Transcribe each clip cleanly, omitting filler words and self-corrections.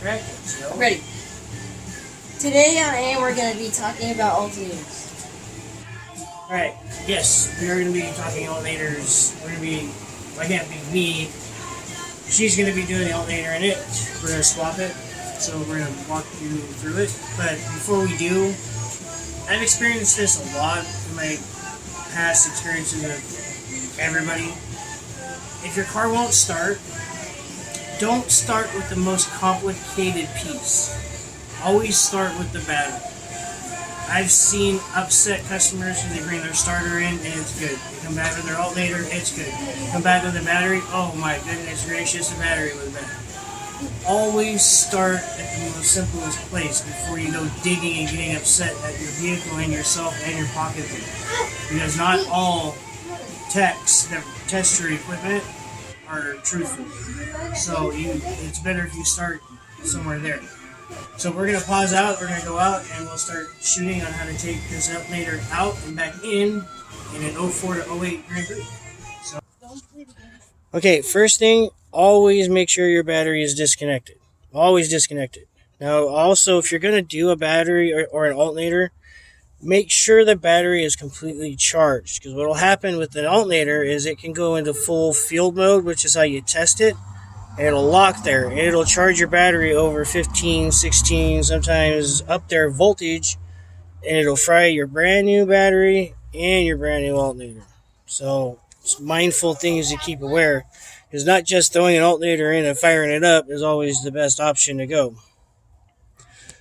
practice, yo. Ready. Today on A, we're going to be talking about alternators. Alright, yes, we are going to be talking alternators. We're going to be, I can't be me. She's going to be doing the alternator in it. We're going to swap it. So we're going to walk you through it. But before we do, I've experienced this a lot in my past experiences with everybody. If your car won't start, don't start with the most complicated piece. Always start with the battery. I've seen upset customers who they bring their starter in and it's good. They come back with their alternator, it's good. Come back with the battery, oh my goodness gracious, the battery was bad. Always start at the most simplest place before you go digging and getting upset at your vehicle and yourself and your pocketbook. Because not all techs that test your equipment are truthful. So it's better if you start somewhere there. So we're going to pause out, we're going to go out, and we'll start shooting on how to take this alternator out and back in an 04 to 08 Grand Prix. So. Okay, first thing, always make sure your battery is disconnected. Always disconnected. Now also, if you're going to do a battery or an alternator, make sure the battery is completely charged. Because what will happen with an alternator is it can go into full field mode, which is how you test it. And it'll lock there. And it'll charge your battery over 15, 16, sometimes up there voltage. And it'll fry your brand new battery and your brand new alternator. So it's mindful things to keep aware. Because not just throwing an alternator in and firing it up is always the best option to go.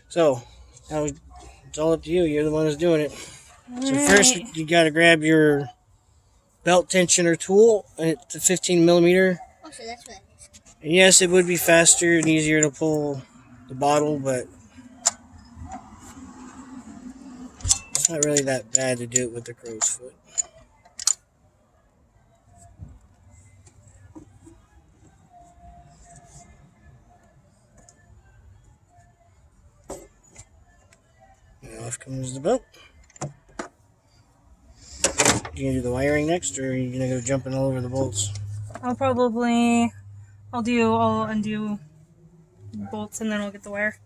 So now it's all up to you. You're the one who's doing it. So first you got to grab your belt tensioner tool. And it's a 15 millimeter. Oh, so that's what. And yes, it would be faster and easier to pull the bottle, but it's not really that bad to do it with the crow's foot. And off comes the belt. You gonna do the wiring next, or are you gonna go jumping all over the bolts? I'll undo bolts and then I'll get the wire.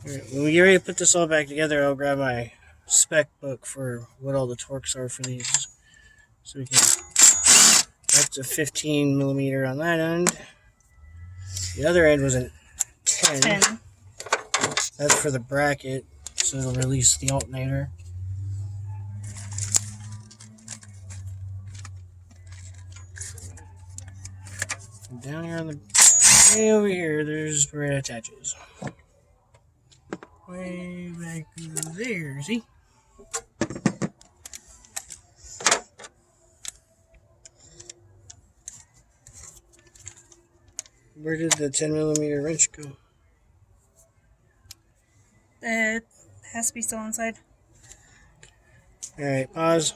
Alright, when we get ready to put this all back together, I'll grab my spec book for what all the torques are for these. So we can, that's a 15 millimeter on that end. The other end was a 10. That's for the bracket, so it'll release the alternator. Down here on the way over here, there's where it attaches. Way back over there, see? Where did the 10 millimeter wrench go? It has to be still inside. Alright, pause.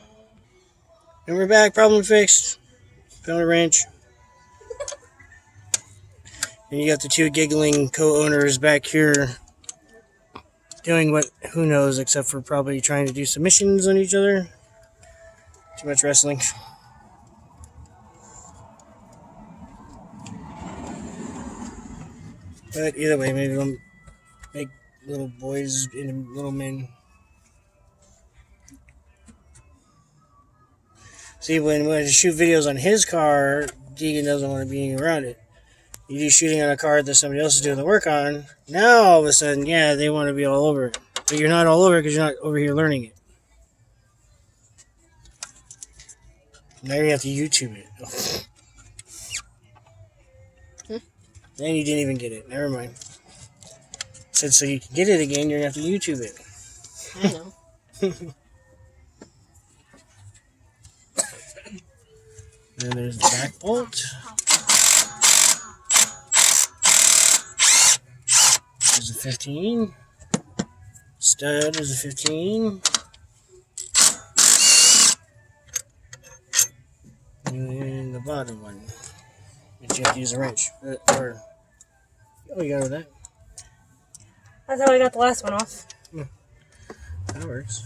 And we're back, problem fixed. Found a wrench. And you got the two giggling co-owners back here doing what, who knows, except for probably trying to do submissions on each other. Too much wrestling. But either way, maybe we'll make little boys into little men. See, when I shoot videos on his car, Deegan doesn't want to be around it. You do shooting on a car that somebody else is doing the work on, now all of a sudden, yeah, they want to be all over it. But you're not all over it because you're not over here learning it. Now you have to YouTube it. Then you didn't even get it. Never mind. Said so you can get it again, you're going to have to YouTube it. I know. Then there's the back bolt. There's a 15. Stud is a 15. And the bottom one, which you have to use a wrench. Oh, you got it with that? That's how I got the last one off. That works.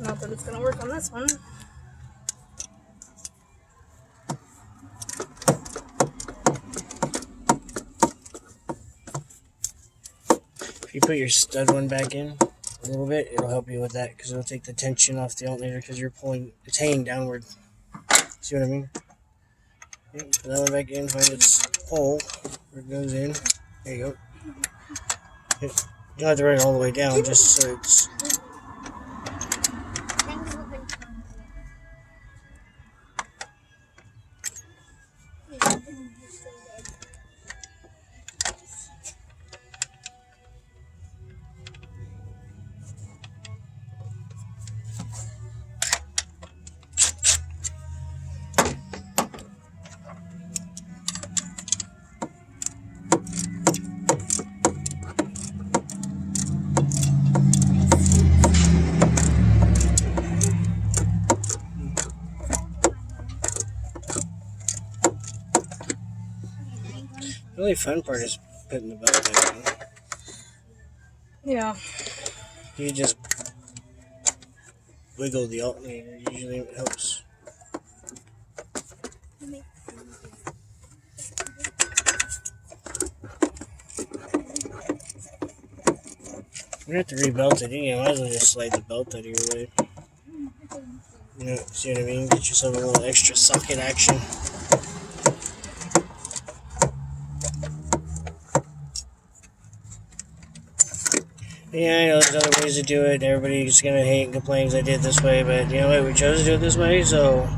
Not that it's going to work on this one. If you put your stud one back in a little bit, it'll help you with that because it'll take the tension off the alternator because you're pulling, it's hanging downward. See what I mean? Okay, put that one back in, find its hole where it goes in. There you go. Okay. You don't have to run it all the way down, just so it's. The really fun part is putting the belt back in. Yeah. You just wiggle the alternator, usually it helps. You have to rebelt it. You might as well just slide the belt out of your way. You know, see what I mean? Get yourself a little extra socket action. Yeah, I know there's other ways to do it. Everybody's gonna hate and complain because I did it this way, but you know what? We chose to do it this way, so.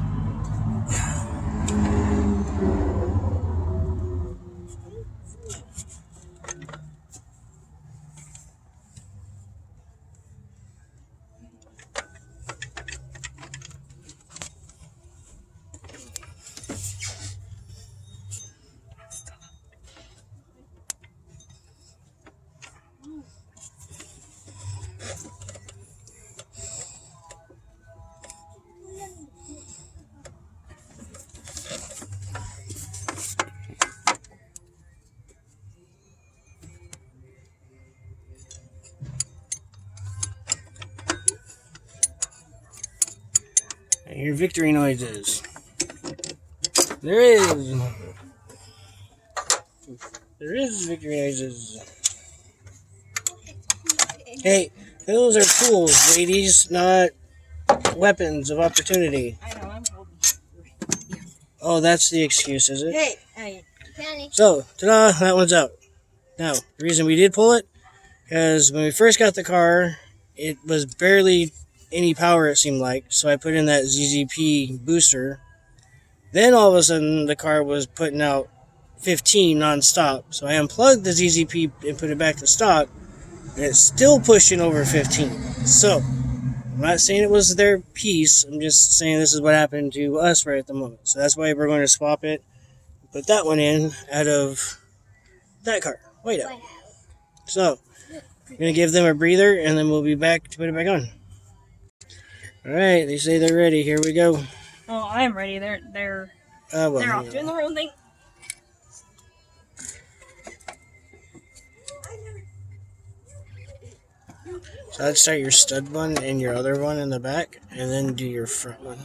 Your victory noises. There is. There is victory noises. Hey, those are tools, ladies, not weapons of opportunity. I know, I'm holding. Oh, that's the excuse, is it? Hey, Penny. So, ta-da, that one's out. Now, the reason we did pull it, because when we first got the car, it was barely any power, it seemed like, so I put in that ZZP booster. Then all of a sudden, the car was putting out 15 non-stop, so I unplugged the ZZP and put it back to stock, and it's still pushing over 15. So, I'm not saying it was their piece, I'm just saying this is what happened to us right at the moment. So that's why we're going to swap it, put that one in out of that car. Wait up. So, we're going to give them a breather, and then we'll be back to put it back on. Alright, they say they're ready. Here we go. Oh, I'm ready. They're Well, off doing their own thing. So I'd start your stud one and your other one in the back, and then do your front one.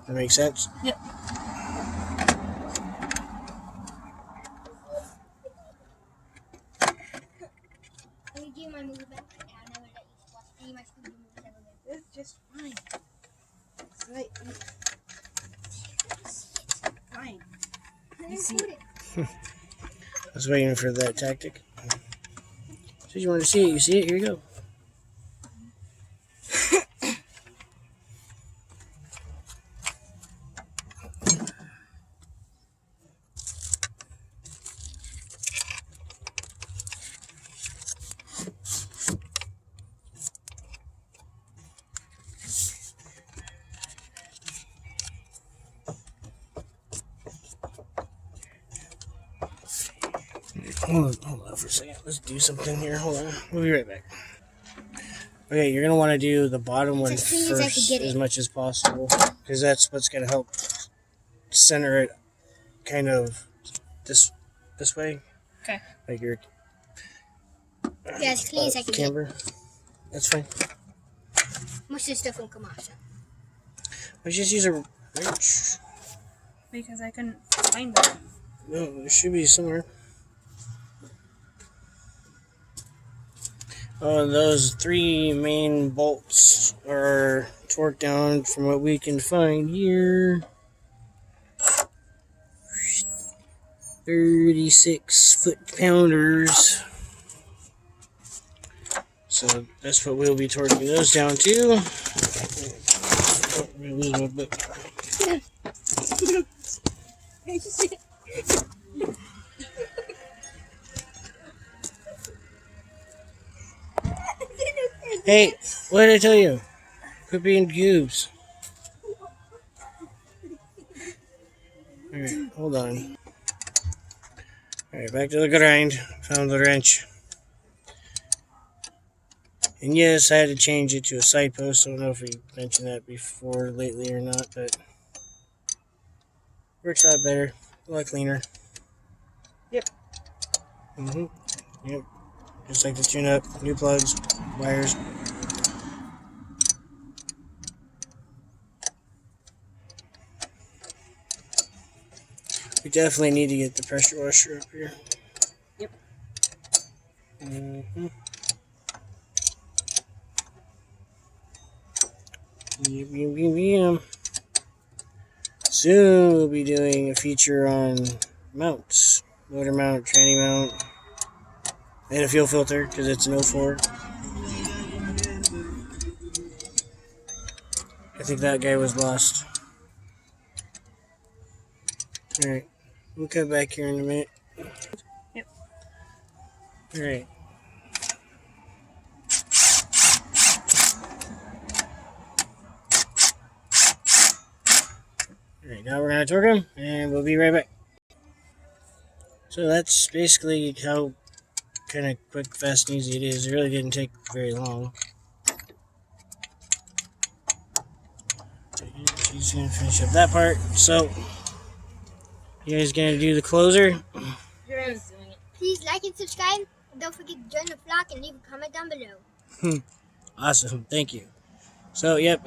That makes sense? Yep. It's just fine. It's like, fine. You see, I was waiting for that tactic. So you want to see it? You see it? Here you go. Hold on for a second. Let's do something here. Hold on. We'll be right back. Okay, you're going to want to do the bottom one first as much as possible, because that's what's going to help center it kind of this way. Okay. Like your Yeah, as clean as I can get. camber. That's fine. Most of the stuff won't come off. So. Let's just use a wrench. Because I couldn't find them. No, there should be somewhere. Those three main bolts are torqued down from what we can find here. 36 foot-pounders. So that's what we'll be torquing those down to. Oh, I'm gonna lose my book. Hey, what did I tell you? Quit being goobs. Alright, hold on. Alright, back to the grind. Found the wrench. And yes, I had to change it to a side post. I don't know if we mentioned that before lately or not, but works out better. A lot cleaner. Yep. Yep. Just like the tune-up, new plugs, wires. We definitely need to get the pressure washer up here. Yep. Yep. Soon we'll be doing a feature on mounts. Motor mount, tranny mount, and a fuel filter because it's an 04. I think that guy was lost. Alright, we'll cut back here in a minute. Yep. Alright. Alright, now we're going to torque them, and we'll be right back. So that's basically how kind of quick, fast, and easy it is. It really didn't take very long. She's going to finish up that part. So, you guys going to do the closer? Graham's doing it. Please like and subscribe. And don't forget to join the flock and leave a comment down below. Awesome. Thank you. So, yep.